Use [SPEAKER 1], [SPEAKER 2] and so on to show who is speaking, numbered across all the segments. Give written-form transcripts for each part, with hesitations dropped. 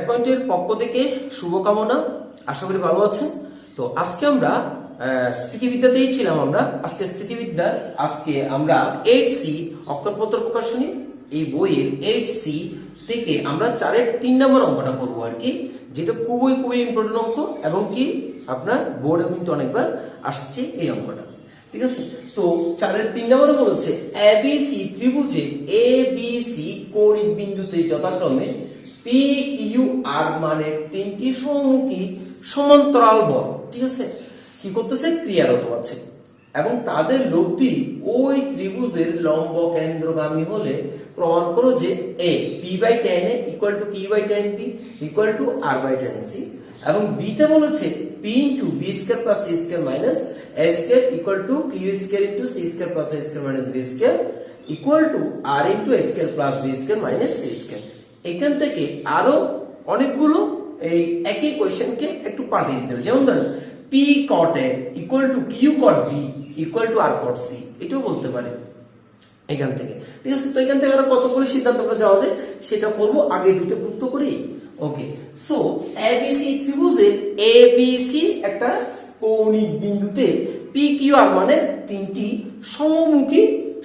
[SPEAKER 1] পয়েন্টের পক্ষ থেকে শুভকামনা। আশা করি ভালো আছেন। তো আজকে আমরা স্থিতিবিদ্যাতেই ছিলাম। আজকে স্থিতিবিদ্যার আমরা 8C অক্ষরপত্র প্রকাশনী এই বইয়ের 8C থেকে আমরা 4-এর 3 নম্বর অঙ্কটা করবো আর কি, যেটা খুবই খুবই ইম্পর্টেন্ট অঙ্ক এবং কি আপনার বোর্ডে কিন্তু অনেকবার আসছে এই অঙ্কটা। ঠিক আছে, তো 4-এর 3 নম্বরে বলেছে এবিসি ত্রিভুজে এবিসি কৌণিক বিন্দুতে যথাক্রমে পি কিউ আর মানে তিনটি সমমুখী সমান্তরাল বল, ঠিক আছে, কি করতেছে, ক্রিয়ারত আছে এবং তাদের লব্ধি ওই ত্রিভুজের লম্ব কেন্দ্রগামী হলে প্রমাণ করো যে এ p by tan A equal to Q by tan B equal to R by tan C এবং বি তে বলেছে p into B square plus C square minus A square equal to q square into C square plus A square minus B square equal to r into A square plus B square minus C square. এখান থেকে আরো অনেকগুলো এই একই কোশ্চেনকে একটু পাল্টে দিতে হবে। যেমন ধরেন p cot A equal to q cot B equal to r cot C, এটাও বলতে পারে এখান থেকে। ঠিক আছে, তো এখান থেকে আমরা কতগুলো সিদ্ধান্ত যাওয়া যায় সেটা করবো, আগে দুটো প্রুফ করি। ওকে, সো এবিসি ত্রিভুজের এবিসি একটা কৌণিক বিন্দুতে পি কিউ আর মানে তিনটি সমমুখী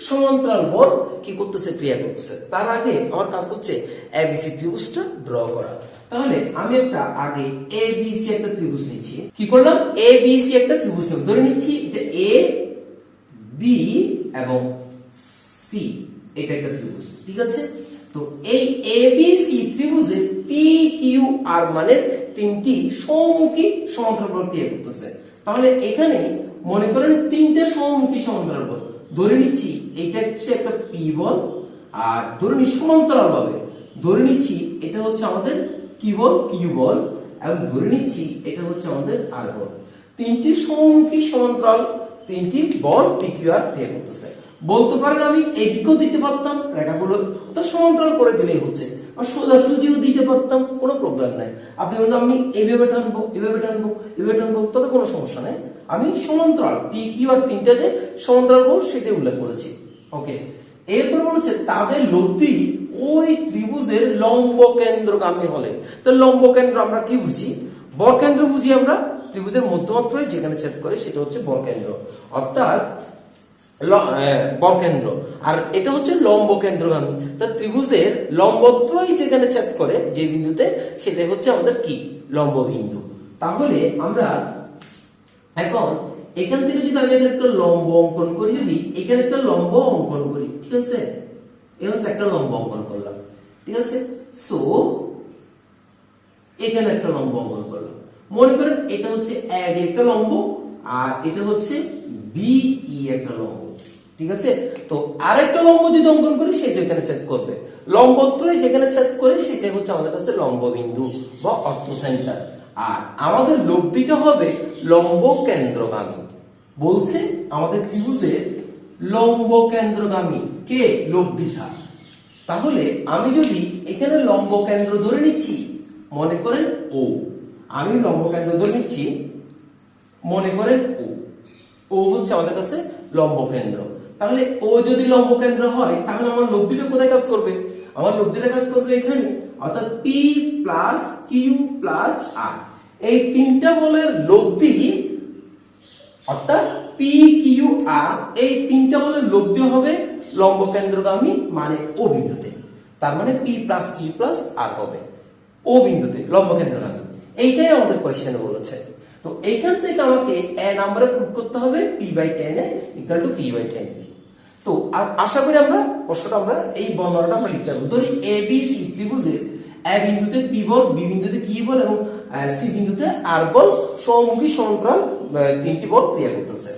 [SPEAKER 1] সমান্তরাল বল কি করতেছে, ক্রিয়া করতেছে। তার আগে আমার কাজ হচ্ছে এবিসি ত্রিভুজটা ড্র করা। তাহলে আমি একটা আগে এবিসি একটা ত্রিভুজ নিচ্ছি। কি করলাম, এবিসি একটা ত্রিভুজ ধরে নিচ্ছি, এটা এ বি এবং সি, এটা একটা ত্রিভুজ। ঠিক আছে, তো এই এবিসি ত্রিভুজে পি কিউ আর মানে তিনটি সমমুখী সমান্তরাল বল ক্রিয়া করতেছে। তাহলে এখানে মনে করেন তিনটে সমমুখী সমান্তরাল বল ধরে নিচ্ছি, এটা হচ্ছে একটা পি বল, আর ধরে নিচ্ছি সমান্তরাল ভাবে ধরে নিচ্ছি এটা হচ্ছে আমাদের কি বল, কিউ বল, এবং ধরে নিচ্ছি এটা হচ্ছে আমাদের আর বল। তিনটি সমমুখী সমান্তরাল তিনটি বল পি কিউ আর ক্রিয়া করতেছে। বলতে পারেন আমি এদিকেও দিতে পারতাম, রেখাগুলো তো সমান্তরাল করে দিলেই হচ্ছে, আর সোজাসুজিও দিতে পারতাম, কোনো প্রবলেম নাই। আপনি বলতে আমি এইভাবে টানবো এভাবে টানবো এভাবে টানবো, তাতে কোনো সমস্যা নেই। আমি সমান্তরাল পি কিউ আর তিনটা যে সমান্তরাল বল সেটাই উল্লেখ করেছি। ওকে, এরপর বলেছে তাদের লব্ধি ওই ত্রিভুজের লম্ব কেন্দ্রগামী হলে। তো লম্ব কেন্দ্র আমরা কি বুঝি, বর্কেন্দ্র বুঝি আমরা, ত্রিভুজের মধ্যমাত্রায় যেখানে ছেদ করে সেটা হচ্ছে বর্কেন্দ্র, অর্থাৎ বর্কেন্দ্র, আর এটা হচ্ছে লম্ব কেন্দ্রগামী। তা ত্রিভুজের লম্বত্রয় যেখানে ছেদ করে যে বিন্দুতে, সেটাই হচ্ছে আমাদের কি, লম্ব বিন্দু। তাহলে আমরা এখন এখান থেকে যদি আমি একটা লম্ব অঙ্কন করি, যদি এখানে একটা লম্ব অঙ্কন করি, ঠিক আছে, এই হচ্ছে একটা লম্ব অঙ্কন করলাম। ঠিক আছে, সো এখানে একটা লম্ব অঙ্কন করলাম। মনে করেন এটা হচ্ছে এডি একটা লম্ব, আর এটা হচ্ছে বিই একটা লম্ব। ঠিক আছে, তো আরেকটা লম্ব যদি অঙ্কন করি সেটা এখানে ছেদ করবে, লম্বত্রয় যেখানে ছেদ করে সেটাই হচ্ছে আমাদের কাছে লম্ব বিন্দু বা অর্থসেন্টার। আর আমাদের লব্ধিটা হবে লম্ব কেন্দ্রগামী। বলছে আমাদের ত্রিভুজের লম্ব কেন্দ্রগামী কে, লব্ধিটা। তাহলে আমি যদি এখানে লম্ব কেন্দ্র ধরে নিচ্ছি, মনে করেন ও, আমি লম্ব কেন্দ্র ধরে নিচ্ছি, মনে করেন ও হচ্ছে আমাদের কাছে লম্ব কেন্দ্র। তাহলে ও যদি লম্ব কেন্দ্র হয়, তাহলে আমার লব্ধিটা কোথায় কাজ করবে, আমার লব্ধিটা কাজ করবে এখানে, অর্থাৎ পি প্লাস কিউ প্লাস আর, এই তিনটা বলের লব্ধি, অর্থাৎ পি কিউ আর, এই তিনটা বলের লব্ধি হবে লম্ব কেন্দ্রগামী মানে ও বিন্দুতে। তার মানে পি প্লাস কিউ প্লাস আর হবে ও বিন্দুতে লম্ব কেন্দ্রগামী। এইটাই আমাদের কোশ্চেনে বলেছে। তো এইখান থেকে আমাকে এ নম্বরে প্রুফ করতে হবে p by tan A equal to Q by tan B. তো আশা করি আমরা প্রশ্নটা আমরা এই বর্ণনাটা আমরা লিখতে পারবো। ধরি এ বি সি ত্রিভুজের এ বিন্দুতে পি বল, বি বিন্দুতে কিউ বল এবং সি বিন্দুতে আর বল সমমুখী সমান্তরাল তিনটি বল ক্রিয়া করতেছে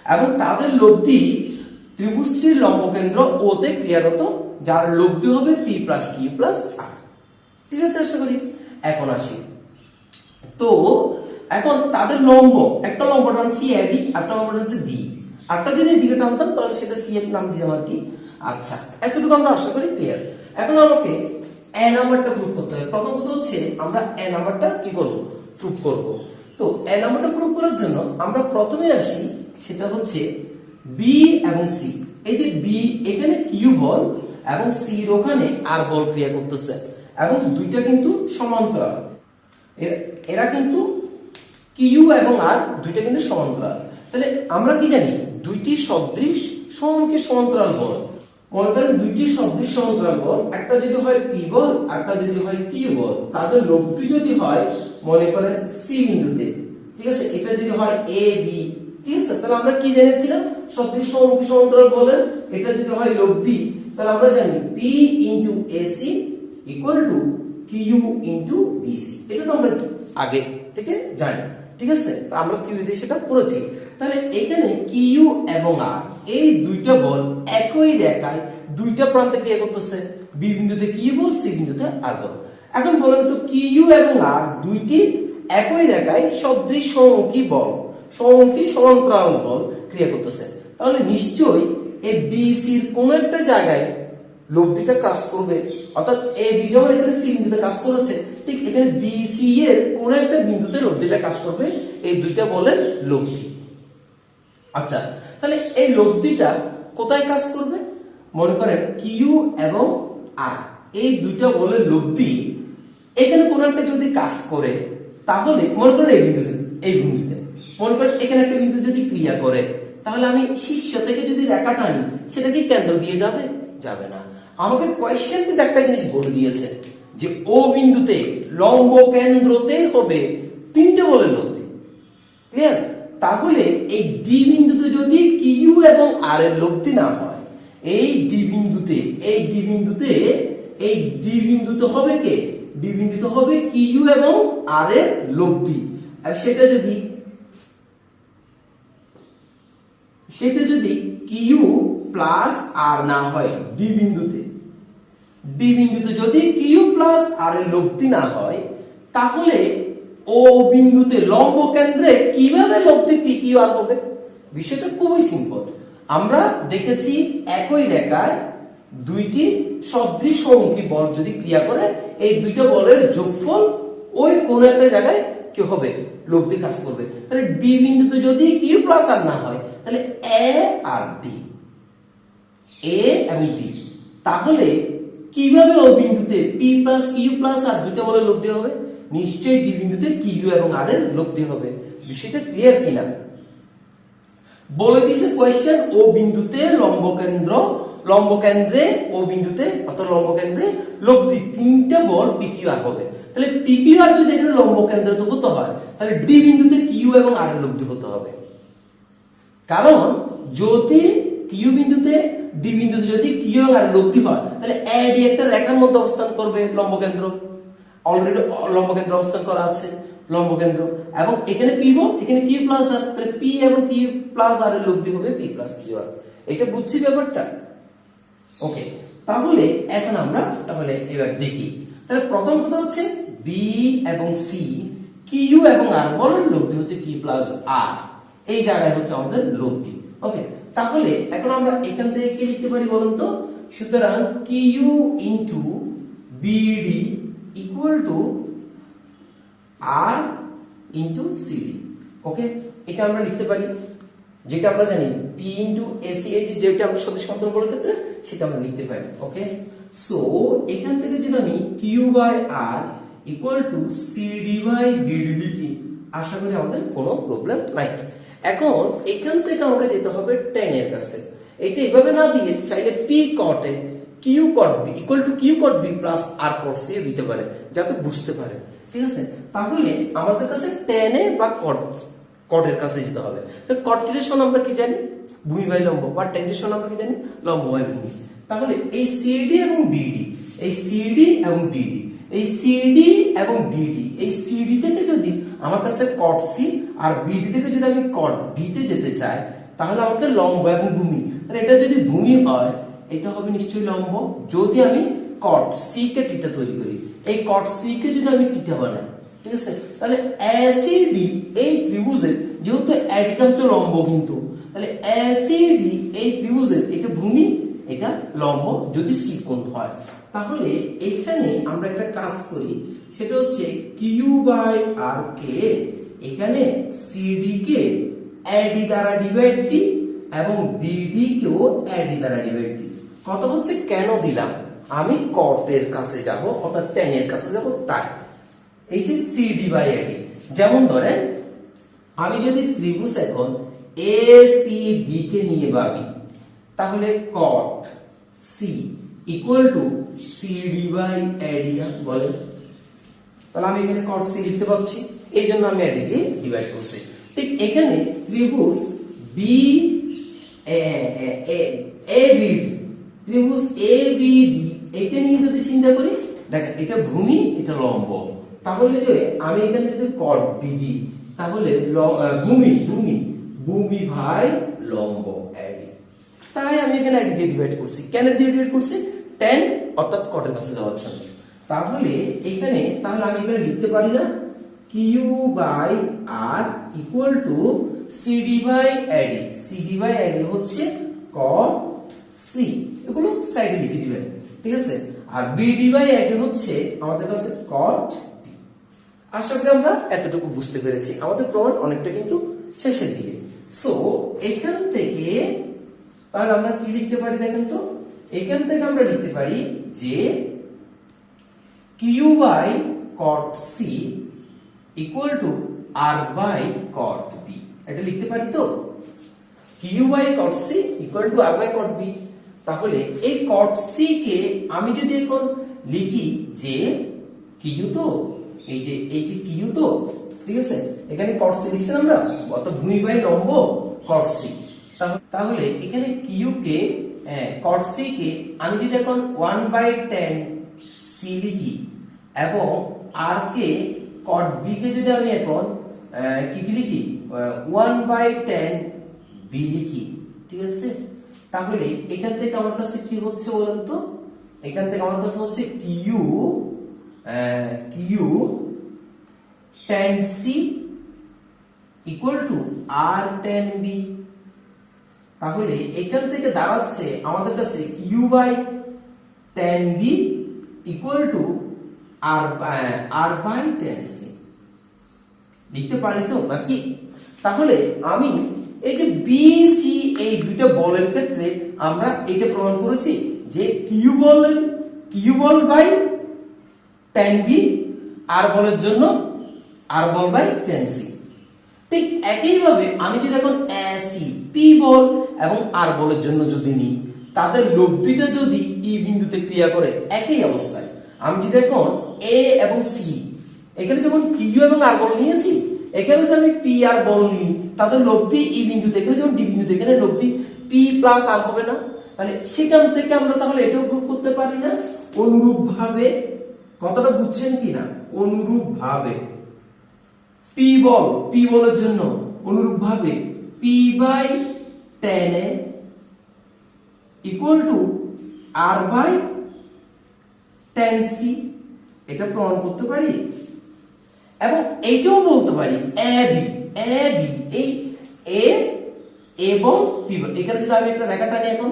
[SPEAKER 1] এবং তাদের লব্ধি ত্রিভুজটির লম্ব কেন্দ্র ও তে ক্রিয়ারত, যার লব্ধি হবে পি প্লাস কিউ প্লাস আর। ঠিক আছে, আশা করি। এখন আসি, তো এখন তাদের লম্ব, একটা লম্ব টানছি এবি, একটা লম্ব টানছি বি, একটা যদি এদিকে টানতাম তাহলে সেটা সি এর নাম দিলাম আর কি। আচ্ছা, এতটুকু আমরা আশা করি ক্লিয়ার। এখন আমাকে এ নাম্বারটা প্রুফ করতে হবে। প্রথমত হচ্ছে আমরা এ নাম্বারটা কি করব, প্রুফ করব। তো এ নাম্বারটা প্রুফ করার জন্য আমরা প্রথমে আসি, সেটা হচ্ছে বি এবং সি। এই যে বি এখানে কিউ বল এবং সি এর ওখানে আর বল ক্রিয়া করতেছে এবং দুইটা কিন্তু সমান্তরাল। এরা কিন্তু কিউ এবং আর দুইটা কিন্তু সমান্তরাল। তাহলে আমরা কি জানি, দুইটি সদৃশ সমমুখী সমান্তরাল বল, মনে করেন দুইটি সদৃশ সমান্তরাল বল, একটা যদি হয় পি বল একটা যদি হয় কিউ বল, তাদের লব্ধি যদি হয় মনে করেন সি বিন্দুতে, ঠিক আছে, এটা যদি হয় এ বি, ঠিক আছে, তাহলে আমরা কি জেনেছিলাম, সদৃশ সমমুখী সমান্তরাল বলের এটা যদি হয় লব্ধি, তাহলে আমরা জানি p into AC equal to q into BC. এটা তো আমরা আগে থেকে জানি, ঠিক আছে, তো আমরা থিওরিতে সেটা পড়েছি। তাহলে এখানে কিউ এবং আর এই দুইটা বল একই রেখায় দুইটা প্রান্তে ক্রিয়া করতেছে, বি বিন্দুতে কিউ বল, সি বিন্দুতে আর বল। এখন বলেন তো কিউ এবং আর দুইটি একই রেখায় সদৃশ সমমুখী বল, সমমুখী সমান্তরাল বল ক্রিয়া করতেছে, তাহলে নিশ্চয়ই এই বি সির কোন একটা জায়গায় লব্ধিটা কাজ করবে। অর্থাৎ এ বি যখন এখানে সি বিন্দুতে কাজ করেছে, ঠিক এখানে বি সি এর কোন একটা বিন্দুতে লব্ধিটা কাজ করবে, এই দুইটা বলের লব্ধি। আচ্ছা, তাহলে এই লব্ধিটা কোথায় কাজ করবে, মনে করেন কিউ এবং আর এই দুইটা বলের লব্ধি এখানে কোন একটা যদি কাজ করে, তাহলে মনে করেন এই বিন্দুতে মনে করেন এখানে একটা বিন্দু যদি ক্রিয়া করে, তাহলে আমি শীর্ষ থেকে যদি রেখা টানি, সেটা কি কেন্দ্র দিয়ে যাবে? যাবে না। আমাকে কোয়েশ্চেন কিন্তু একটা জিনিস বলে দিয়েছে যে ও বিন্দুতে লম্ব কেন্দ্রতে হবে তিনটে বলের লব্ধি, ক্লিয়ার? তাহলে এই ডি বিন্দুতে যদি কিউ এবং আর এর লব্ধি না হয়, এই ডি বিন্দুতে হবে কে? ডি বিন্দুতে হবে কিউ এবং আর এর লব্ধি। আর সেটা যদি কিউ প্লাস আর না হয়, ডি বিন্দুতে যদি কিউ প্লাস আর এর লব্ধি না হয়, তাহলে ও বিন্দুতে লম্ব কেন্দ্রে কিভাবে লব্ধি পি কিউ আর হবে? বিষয়টা খুবই সিম্পল। আমরা দেখেছি একই রেখায় দুইটি সদৃশ সমমুখী বল যদি ক্রিয়া করে, এই দুইটা বলের যোগফল ওই কোন একটা জায়গায় কি হবে, লব্ধি কাজ করবে। তাহলে বি বিন্দুতে যদি কিউ প্লাস আর না হয়, তাহলে এ আর ডি, এ এবং ডি, তাহলে কিভাবে ও বিন্দুতে পি প্লাস কিউ প্লাস আর দুইটা বলের লব্ধি হবে? নিশ্চয়ই ডি বিন্দুতে কিউ এবং আর এর লব্ধি হবে। বিষয়টা ক্লিয়ার কিনা? বলে দিয়েছে কোয়েশ্চেন, ও বিন্দুতে লম্ব কেন্দ্রে ও বিন্দুতে অর্থাৎ লম্ব কেন্দ্রে লব্ধি তিনটা বল পি কিউ আর হবে। তাহলে পি কিউ আর যদি এখানে লম্ব কেন্দ্রে তো হতে হয়, তাহলে ডি বিন্দুতে কিউ এবং আর এর লব্ধি হতে হবে। কারণ যদি কিউ বিন্দুতে ডি বিন্দুতে যদি কিউ এবং আর লব্ধি হয়, তাহলে এ ডি একটা রেখার মধ্যে অবস্থান করবে, লম্ব কেন্দ্র অলরেডি লম্ব কেন্দ্র অবস্থান করা আছে, লম্ব কেন্দ্র, এবং এখানে পি বল, এখানে কিউ প্লাস আর, তাহলে পি এবং কিউ প্লাস আর এর লব্ধি হবে পি প্লাস কিউ আর। এটা বুঝছি ব্যাপারটা? ওকে, তাহলে এখন আমরা এবার দেখি। তাহলে প্রথম কথা হচ্ছে বি এবং সি, কিউ এবং আর বলের লব্ধি হচ্ছে কিউ প্লাস আর, এই জায়গায় হচ্ছে আমাদের লব্ধি। ওকে, তাহলে এখন আমরা এখান থেকে কি লিখতে পারি বলুন তো? সুতরাং Q into BD equal to R into CD. Okay, এটা আমরা লিখতে পারি, যেটা আমরা জানি পি ইনটু এসি, যেটা আমরা সদৃশ সমান্তরাল বলের ক্ষেত্রে সেটা আমরা লিখতে পারি। ওকে, সো এখান থেকে যদি আমি q by r equal to CD by BD লিখি, আশা করি আমাদের কোনো প্রবলেম নাই। এখন এখান থেকে আমাকে যেতে হবে tan এর কাছে। এটা এভাবে না দিয়ে চাইলে p cot A q cot B equal to q cot B plus r cot C দিতে পারে, যাতে বুঝতে পারে, ঠিক আছে? তাহলে আমাদের কাছে tan এ বা কট এর কাছে যেতে হবে। তো কট রিলেশন আমরা কি জানি? ভূমি বাই লম্ব, বা tan রিলেশন আমরা কি জানি? লম্ব বাই ভূমি। তাহলে এই সিডি এবং বিডি, এই সিডি এবং বিডি, এই সিডি এবং বিডি, এই সিডি থেকে যদি আমার কাছে কট সি আর বিডি থেকে যদি আমি কট বি তে যেতে চাই, তাহলে আমাকে লম্ব এবং ভূমি, তাহলে এটা যদি ভূমি হয় এটা হবে নিশ্চয়ই লম্ব। যদি আমি কট সি কে টিটা তৈরি করি, এই কট সি কে যদি আমি টিটা বানাই, ঠিক আছে, তাহলে এসিডি এই ত্রিভুজের, যেহেতু এটা হচ্ছে লম্ব, কিন্তু তাহলে এসিডি এই ত্রিভুজের এটা ভূমি, এটা লম্ব যদি সি কোণ হয়। তাহলে এখানে আমরা একটা কাজ করি, সেটা হচ্ছে কিউ বাই আর কে এখানে সিডি কে এডি দ্বারা ডিভাইড দিই এবং বিডি কেও এডি দ্বারা ডিভাইড দিই। কত হচ্ছে কেন দিলাম আমি কটের কাছে যাব অর্থাৎ ট্যানের কাছে যাব তাই এই যে সিডি বাই এডি। যেমন ধরেন আমি যদি ত্রিভুজ এখন এ সি ডি কে নিয়ে ভাবি তাহলে cot C equal to CD by AD বলেন। তাহলে আমি এখানে কট সি লিখতে পাচ্ছি, এই জন্য আমি এডি দিয়ে ডিভাইড করছি। ঠিক এখানে ত্রিভুজ বি এ বি ডি, ত্রিভুজ এ বি ডি এটা নিয়ে যদি চিন্তা করি, দেখেন এটা ভূমি এটা লম্ব, তাহলে যে আমি এখানে যদি কট বি দিই তাহলে ভূমি ভূমি ভূমি ভাই লম্ব এডি, তাই আমি এখানে এডি দিয়ে ডিভাইড করছি। কেন দিয়ে ডিভাইড করছি? tan অর্থাৎ কটের কাছে যাওয়ার জন্য। তাহলে এখানে তাহলে আমি এখানে লিখতে পারি না q by r equal to CD by AD. CD by AD হচ্ছে কট সি, এগুলো সাইডে লিখে দিবেন, ঠিক আছে। আর বিডি বাই এডি হচ্ছে আমাদের কাছে কট বি। আশা করি আমরা এতটুকু বুঝতে পেরেছি। আমাদের প্রমাণ অনেকটা কিন্তু শেষের দিকে। সো এখান থেকে তাহলে আমরা কি লিখতে পারি দেখেন তো, এখান থেকে আমরা লিখতে পারি যে q by cot C equal to R by cot B, এটা লিখতে পারি তো। Q by cot C equal to R by cot B. তাহলে এই কট সি কে আমি যদি এখন লিখি যে কিউ তো এই যে কিউ তো, ঠিক আছে, এখানে কট সি লিখছেন আমরা অর্থাৎ ভূমি বাই লম্ব কট সি। তাহলে এখানে কিউ কে কট সি কে আমি যদি এখন 1/10 সি লিখি এবং আর কে কট বি কে যদি আমি এখন কি লিখি 1/10 বি লিখি, ঠিক আছে। তাহলে এখান থেকে আমার কাছে কি হচ্ছে বলেন তো, এখান থেকে আমার কাছে হচ্ছে q tan c equal to r tan b। তাহলে এখান থেকে দাঁড়াচ্ছে আমাদের কাছে q by tan b equal to R by tan c লিখতে পারি তো নাকি? তাহলে আমি এই যে বি সি এই দুইটা বলের ক্ষেত্রে আমরা এটা প্রমাণ করেছি যে কিউ বল বাই tan b, আর বলের জন্য আর বল বাই tan c। ঠিক একইভাবে আমি যদি এখন এসি পি বল এবং আর বলের জন্য যদি নিই, তাদের লব্ধিটা যদি ই বিন্দুতে ক্রিয়া করে একই অবস্থায়, আমি যদি এখন এ এবং সি এখানে যেমন কিউ এবং আর বল নিয়েছি, এখানে যদি আমি পি আর বল নিই তাদের লব্ধি ই বিন্দুতে, এখানে যেমন ডি বিন্দুতে এখানে লব্ধি পি প্লাস আর হবে না? তাহলে সেখান থেকে আমরা তাহলে এটাও প্রুভ করতে পারি না অনুরূপ ভাবে, কথাটা বুঝছেন কিনা? অনুরূপ ভাবে পি বলের জন্য অনুরূপ ভাবে p by tan a equal to R by tan c, এটা প্রমাণ করতে পারি। এবং এইটাও বলতে পারি এ বি এই এ এবং পি, এখানে যদি আমি একটা রেখা টানি এখন,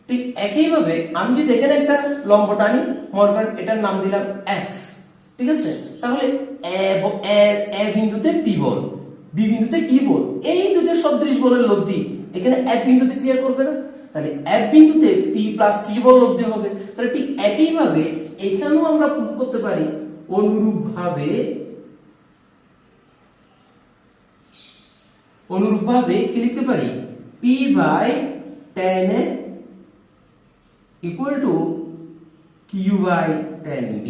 [SPEAKER 1] ঠিক একইভাবে আমি যদি এখানে একটা লম্ব টানি, মনে করেন এটার নাম দিলাম এফ, ঠিক আছে। তাহলে এ বিন্দুতে পি বল, বি বিন্দুতে কি বল, এই দুটো সদৃশ বলের লব্ধি এখানে এফ বিন্দুতে ক্রিয়া করবে না? তাহলে এফ বিন্দুতে পি প্লাস কি বল লব্ধি হবে। তাহলে ঠিক একইভাবে এখানেও আমরা প্রুভ করতে পারি অনুরূপ ভাবে কি লিখতে পারি P by tan a equal to Q by tan b।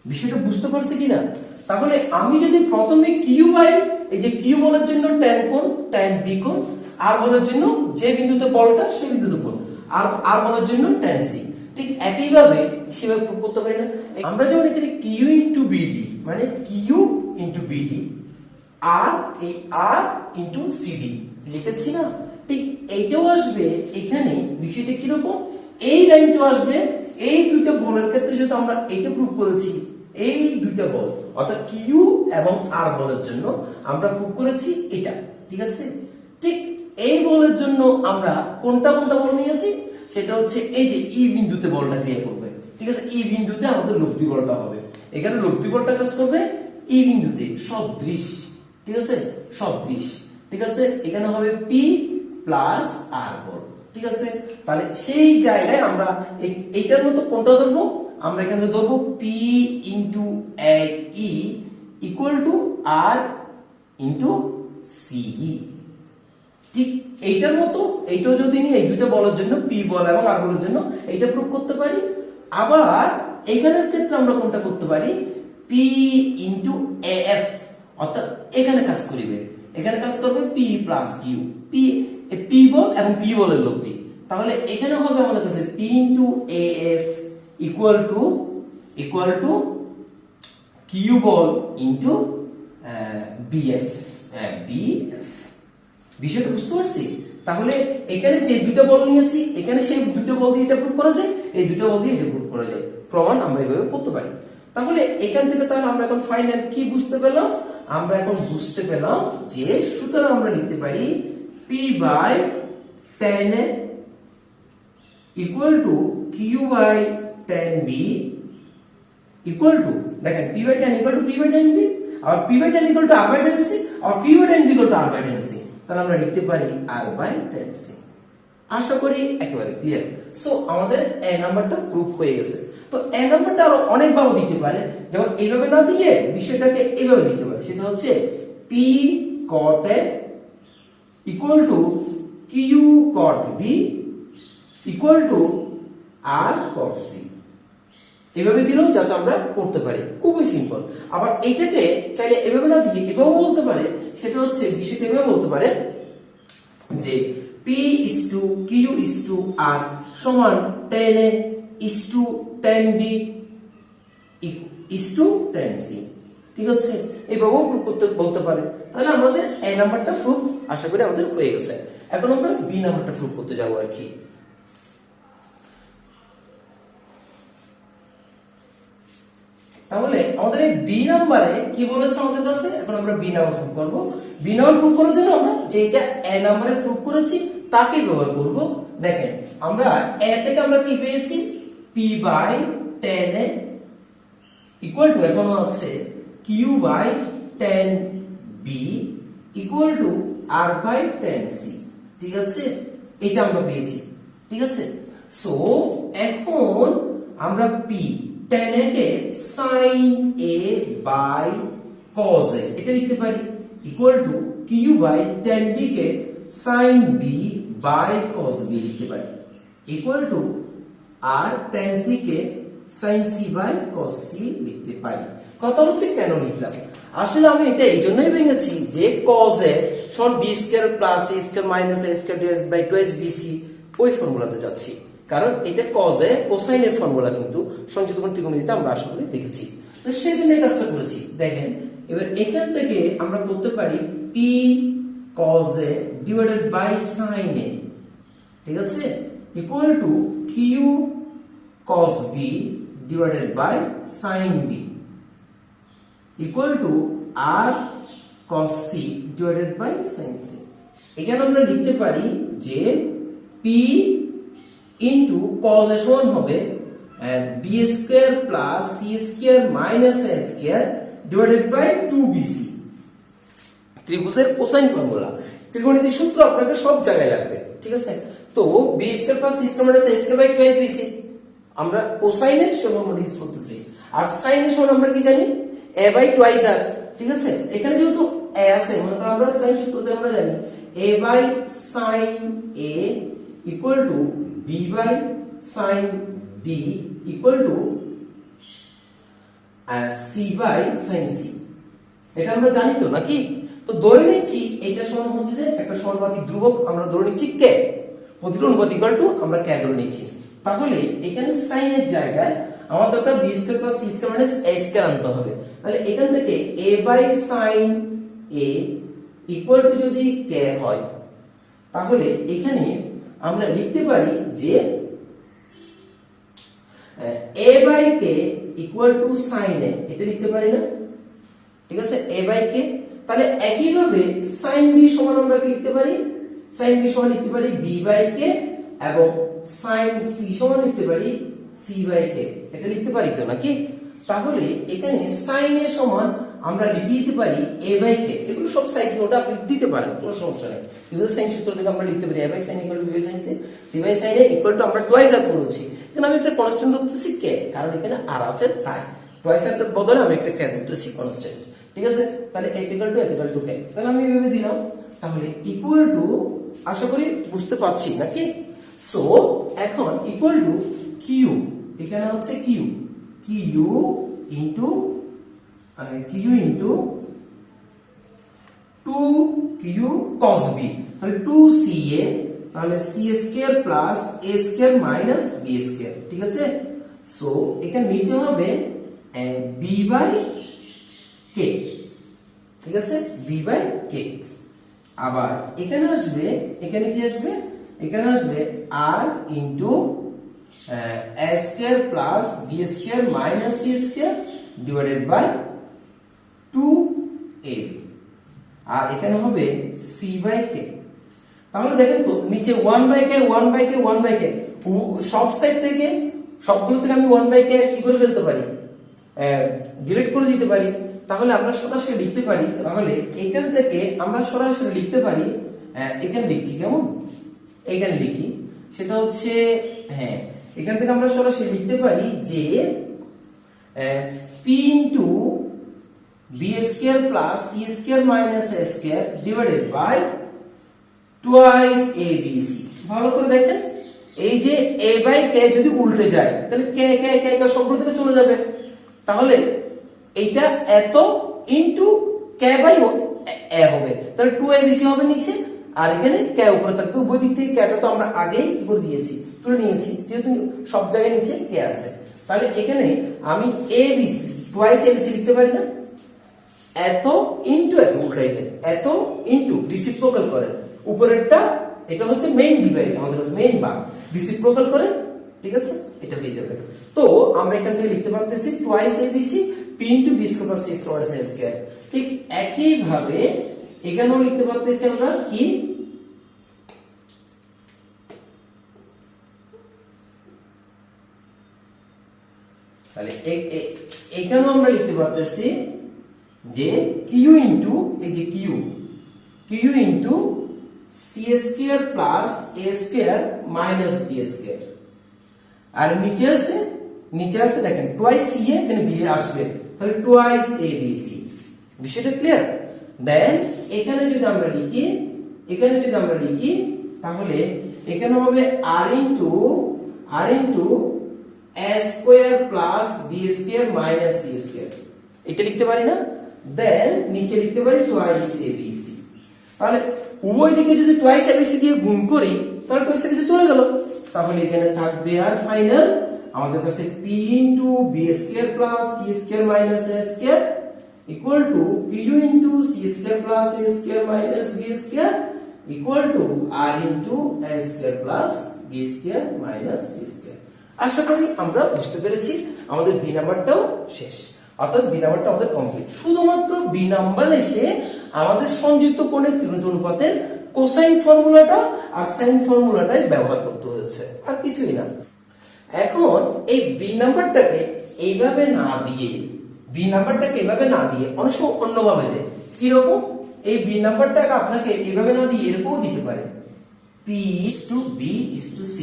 [SPEAKER 1] বিষয়টা বুঝতে পারছে কিনা? তাহলে আমি যদি প্রথমে কিউ বাই এই যে কিউ বলের জন্য tan কোণ tan b কোণ, আর বলের জন্য যে বিন্দুতে বলটা সেই বিন্দুতে কোণ, আর বলের জন্য tan c, ঠিক একইভাবে সেভাবে প্রুভ করতে পারি না? আমরা যেমন এখানে কিউ ইনটু বিডি মানে কিউ ইনটু বিডি আর এই আর ইনটু সিডি লিখেছি না, ঠিক এইটাও আসবে এখানে। বিষয়টা কিরকম, এই লাইনটাও আসবে। এই দুইটা বলের ক্ষেত্রে যদি আমরা এইটা প্রুভ করেছি, এই দুইটা বল অর্থাৎ কিউ এবং আর বলের জন্য আমরা প্রুভ করেছি এটা, ঠিক আছে। ঠিক এই বলের জন্য আমরা কোনটা বল নিয়েছি, সেটা হচ্ছে এই যে ই বিন্দুতে বলটা ক্রিয়া করবে, ঠিক আছে। ই বিন্দুতে আমাদের লব্ধি বলটা হবে, এখানে লব্ধি বলটা কাজ করবে ই বিন্দুতে সদৃশ, ঠিক আছে, সদৃশ, ঠিক আছে, এখানে হবে পি প্লাস আর বল, ঠিক আছে। তাহলে সেই জায়গায় আমরা এইটার মতো কোনটা ধরবো, আমরা এখানে ধরবো p into E equal to r into CE. ঠিক এইটার মতো এইটাও যদি নিয়ে এই দুইটা বলের জন্য পি বল এবং আর বলের জন্য এইটা প্রুভ করতে পারি। আবার এইখানের ক্ষেত্রে আমরা কোনটা করতে পারি, পি ইন্টু এফ, অর্থাৎ এখানে কাজ করিবে, এখানে কাজ করবে পি প্লাস কিউ, পি বল এবং পি বলের লব্ধি। তাহলে এখানে হবে আমাদের কাছে p into F equal to q বল ইন্টু বিএফ। বিষয়টা বুঝতে পারছি? তাহলে এখানে যে দুটো বল নিয়েছি, এখানে সেই দুটো বল দিয়ে এটা প্রুভ করা যায়, এই দুটো বল দিয়ে এটা প্রুভ করা যায়, প্রমাণ আমরা এইভাবে করতে পারি। তাহলে এখান থেকে তাহলে আমরা এখন ফাইনাল কি বুঝতে পেলাম, আমরা এখন বুঝতে পেলাম যে সুতরাং আমরা লিখতে পারি P by tan a equal to Q by tan b equal to, দেখেন P by tan equal to P by tan b, আর P by tan equal to R by tan c, আর P by tan b equal to R by tan c। তাহলে আমরা লিখতে পারি R by tan c। আশা করি একেবারে clear. So আমাদের এ নাম্বারটা প্রুফ হয়ে গেছে। তো এ নাম্বারটা আরো অনেক ভাবে দিতে পারে, যেমন এইভাবে না দিয়ে বিষয়টাকে এইভাবে দিতে পারে, সেটা হচ্ছে p cot a equal to q cot b equal to r cot c। এভাবে দিলেও যাতে আমরা করতে পারি, খুবই সিম্পল। আবার এইটাকে চাইলে এভাবে না দিয়ে এভাবে বলতে পারে, সেটা হচ্ছে বিষয়টা এভাবে বলতে পারে যে P is to Q is to R সমান tan A is to tan B is to tan C, ঠিক আছে, এইভাবেও প্রুফ করতে বলতে পারে। তাহলে আমাদের A নাম্বারটা প্রুফ আশা করি আমাদের হয়ে গেছে। এখন আমরা B নাম্বারটা প্রুফ করতে যাব আর কি। তাহলে আমাদের এই বি নাম্বারে কি বলেছে আমাদের কাছে, এখন আমরা বি নাম্বার প্রুফ করব। বি নাম্বার প্রুফ করার জন্য আমরা যেটা এ নাম্বারে প্রুফ করেছি তাকে ব্যবহার করব। দেখেন আমরা এ থেকে আমরা কি পেয়েছি, p by tan a equal to এখনো আছে q by tan b equal to R by tan c, ঠিক আছে, এটা আমরা পেয়েছি, ঠিক আছে। সো এখন আমরা পি tan a কে sin a by cos a এটা লিখতে পারি equal to Q by tan b কে sin b by cos b লিখতে পারি equal to r tan c কে sin c by cos c লিখতে পারি। কথা হচ্ছে কেন লিখলাম, আসলে আমি এটা এই জন্যই ভেঙেছি যে cos a সমান b square plus a square minus a square by 2bc ওই ফর্মুলাতে যাচ্ছি, কারণ এটা cos a কোসাইন এর ফর্মুলা কিন্তু সংযুক্ত কোণ ত্রিকোণমিতিতে আমরা আশা করি দেখেছি, তো সেজন্য এই কাজটা করেছি। দেখেন এবার এখান থেকে আমরা করতে পারি p cos a divided by sin a, ঠিক আছে, equal to q cos b divided by sin b equal to r cos c divided by sin c। এখানে আমরা লিখতে পারি যে p ইনটু cos a সমান হবে b square plus c square minus a square divided by 2bc। ত্রিভুজের cosine formula, ত্রিকোণমিতির সূত্র আপনাকে সব জায়গায় লাগবে, ঠিক আছে। তো b square plus c square minus a square by 2bc আমরা কোসাইনের সমান ইউজ করতেছি, আর সাইনের সমান আমরা কি জানি a বাই 2r, ঠিক আছে। এখানে যেহেতু a আছে, মনে করেন আমরা সাইন সূত্রতে আমরা জানি a by sin a equal to b by sin b equal to c by sin c, এটা আমরা জানি তো নাকি। তো ধরে নিচ্ছি এটা সমান হচ্ছে যে একটা সমানুপাতিক ধ্রুবক আমরা ধরে নিচ্ছি k, প্রতিটা অনুপাত ইকুয়াল টু আমরা k ধরে নিচ্ছি। তাহলে এখানে sin এর জায়গায় আমাদের দরকার b square plus c square minus a square আনতে হবে। তাহলে এখান থেকে a by sin a equal to যদি k হয়, তাহলে এখানে আমরা লিখতে পারি যে a by k equal to sin a, এটা লিখতে পারি না, ঠিক আছে, a বাই k। তাহলে একই ভাবে sin b সমান আমরা কি লিখতে পারি, sin b সমান লিখতে পারি b বাই k, এবং sin c সমান লিখতে পারি c বাই k, এটা লিখতে পারি তো নাকি। তাহলে এখানে sin a সমান আমরা লিখে দিতে পারি a বাই k। এগুলো সব সাইড নোট আপনি দিতে পারেন, কোনো সমস্যা নেই। কিন্তু সাইন সূত্র থেকে আমরা লিখতে পারি a by sin equal to b by sin c, c by sin a equal to আমরা টুয়াইস আর করেছি। এখানে আমি একটা কনস্ট্যান্ট ধরতেছি k, কারণ এখানে আর আছে তাই টুয়াইস এর বদলে আমি একটা k ধরতেছি কনস্ট্যান্ট। ঠিক আছে, তাহলে a ইকুয়াল টু k, তাহলে আমি এইভাবে দিলাম। তাহলে ইকুয়াল টু, আশা করি বুঝতে পারছি নাকি? সো এখন ইকুয়াল টু কিউ, এখানে হচ্ছে Q into 2q cos b, তাহলে 2ca, তাহলে c square plus a square minus b square. ঠিক আছে, সো এখানে নিচে হবে b বাই k। ঠিক আছে, b বাই k। আবার এখানে আসবে, এখানে কি আসবে? এখানে আসবে r into a square plus b square minus c square divided by 2ab, আর এখানে হবে c বাই k। তাহলে দেখেন তো নিচে 1 বাই k সব সাইড থেকে, সবগুলো থেকে আমি 1 বাই k কি করে ফেলতে পারি? ডিলিট করে দিতে পারি। তাহলে আমরা সরাসরি লিখতে পারি, তাহলে এখান থেকে আমরা সরাসরি লিখতে পারি, এখানে লিখছি কেমন, এখানে লিখি, সেটা হচ্ছে হ্যাঁ, এখান থেকে আমরা সরাসরি লিখতে পারি যে p into b square plus c square minus a square divided by twice abc। ভালো করে দেখেন, এই যে a বাই k যদি উল্টে যায় তাহলে k সবগুলো থেকে চলে যাবে, তাহলে এইটা এত ইনটু k বাই a হবে, তাহলে 2abc হবে নিচে, আর এখানে k উপরে থাকবে। উভয় দিক থেকে k টা তো আমরা আগেই কি করে দিয়েছি, তুলে নিয়েছি, যেহেতু সব জায়গায় নিচে k আছে। তাহলে এখানে আমি abc টুয়াইস abc লিখতে পারি না? এত ইনটু এত উল্টাই দেন, এত ইনটু রিসিপ্রোকাল করেন, উপরেরটা এটা হচ্ছে মেইন ডিভাইড, আমাদের কাছে মেইন ভাগ, রিসিপ্রোকাল করেন। ঠিক আছে, এটা হয়ে যাবে। তো আমরা এখান থেকে লিখতে পারতেছি twice abc p into b square plus c square minus a square. ঠিক একই ভাবে এখানেও লিখতে পারতেছি আমরা কি, তাহলে এখানেও আমরা লিখতে পারতেছি যে কিউ ইনটু, এই যে Q into c square plus a square minus b square, আর নিচে আছে দেখেন টুয়াইস c, এখানে b আসবে, তাহলে টুয়াইস abc। বিষয়টা ক্লিয়ার? দেন এখানে যদি আমরা লিখি, তাহলে এখানে হবে r into a square plus b square minus c square, এটা লিখতে পারি না? দেন নিচে লিখতে পারি টুয়াইস abc। তাহলে উভয় দিকে যদি টুয়াইস abc দিয়ে গুণ করি তাহলে টুয়াইস abc চলে গেল, তাহলে এখানে থাকবে আর ফাইনাল আমাদের কাছে p into b square plus c square minus a square equal to q into c square plus a square minus b square equal to r into a square plus b square minus c square. আশা করি আমরা বুঝতে পেরেছি, আমাদের B নাম্বারটাও শেষ, অর্থাৎ B নাম্বারটা আমাদের কমপ্লিট। শুধুমাত্র বি নাম্বার এসে আমাদের সংযুক্ত কোণের ত্রিভুজ অনুপাতের কোসাইন ফর্মুলাটা আর সাইন ফর্মুলাটাই ব্যবহার করতে হয়েছে, আর কিছুই না। এখন এই বি নাম্বারটাকে এইভাবে না দিয়ে, অনেক সময় অন্যভাবে দেয়। কিরকম? এই বি নাম্বারটাকে আপনাকে এইভাবে না দিয়ে এরকমও দিতে পারে, p is to b is to c।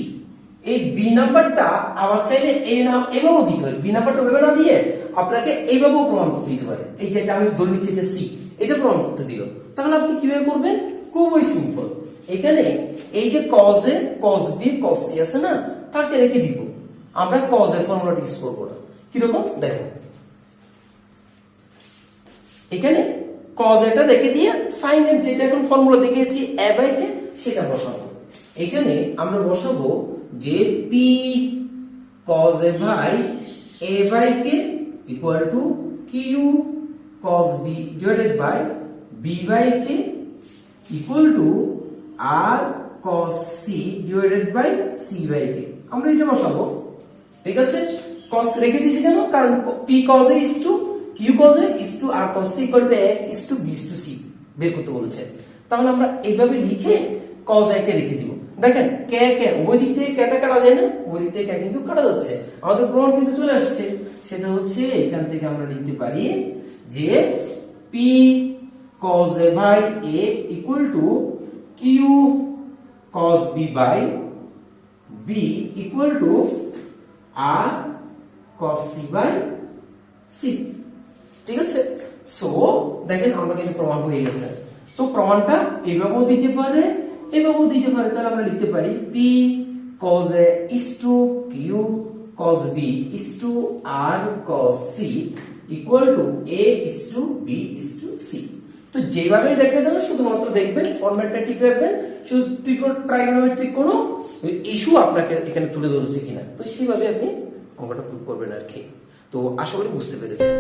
[SPEAKER 1] এই বি নাম্বারটা আবার চাইলে এইভাবেও দিতে পারে, বি নাম্বারটা ওইভাবে না দিয়ে আপনাকে এইভাবেও প্রমাণ করতে দিতে পারে। এই যেটা আমি ধরে নিচ্ছি যে সি, এটা প্রমাণ করতে দিল, তাহলে আপনি কিভাবে করবেন? খুবই সিম্পল। এখানে এই যে cos a cos b cos c আছে না, তাকে রেখে দিব, আমরা cos এর ফর্মুলাটা ইউজ করব না। কিরকম দেখো, এখানে cos এটা রেখে দিয়ে sin এর যেটা এখন ফর্মুলা দেখিয়েছি a বাই k সেটা বসাবো। এখানে আমরা বসাবো যে p cos a by a by k equal to q cos b divided by b by k equal to r cos c divided by c by k। আমরা এটা বসাবো। ঠিক আছে, cos রেখে দিয়েছি কেন? কারণ p cos a is to q cos a is to r cos c equal to a is to b is to c বের করতে বলেছে। তাহলে আমরা এইভাবে লিখে cos a কে রেখে দিব। দেখেন কে ওই দিক থেকে কেটা কাটা যায় না, ওই দিক থেকে কিন্তু কাটা যাচ্ছে, আমাদের প্রমাণ কিন্তু চলে আসছে। সেটা হচ্ছে এখান থেকে আমরা লিখতে পারি যে p cos a by a equal to q cos b by b equal to r cos c by c। ঠিক আছে, সো দেখেন আমরা কিন্তু প্রমাণ হয়ে গেছে। তো প্রমাণটা এভাবেও দিতে পারে, এভাবেও দিতে পারে। তাহলে আমরা লিখতে পারি p cos a is to q cos b is to r cos c equal to a is to b is to c। তো যেভাবে দেখবে না শুধুমাত্র দেখবেন, ফরম্যাটটা ঠিক রাখবেন, শুধু ট্রাইগোনোমেট্রিক কোনো ইস্যু আপনাকে এখানে তুলে ধরেছে কিনা, তো সেইভাবে আপনি অঙ্কটা প্রুভ করবেন আর কি। তো আশা করি বুঝতে পেরেছেন।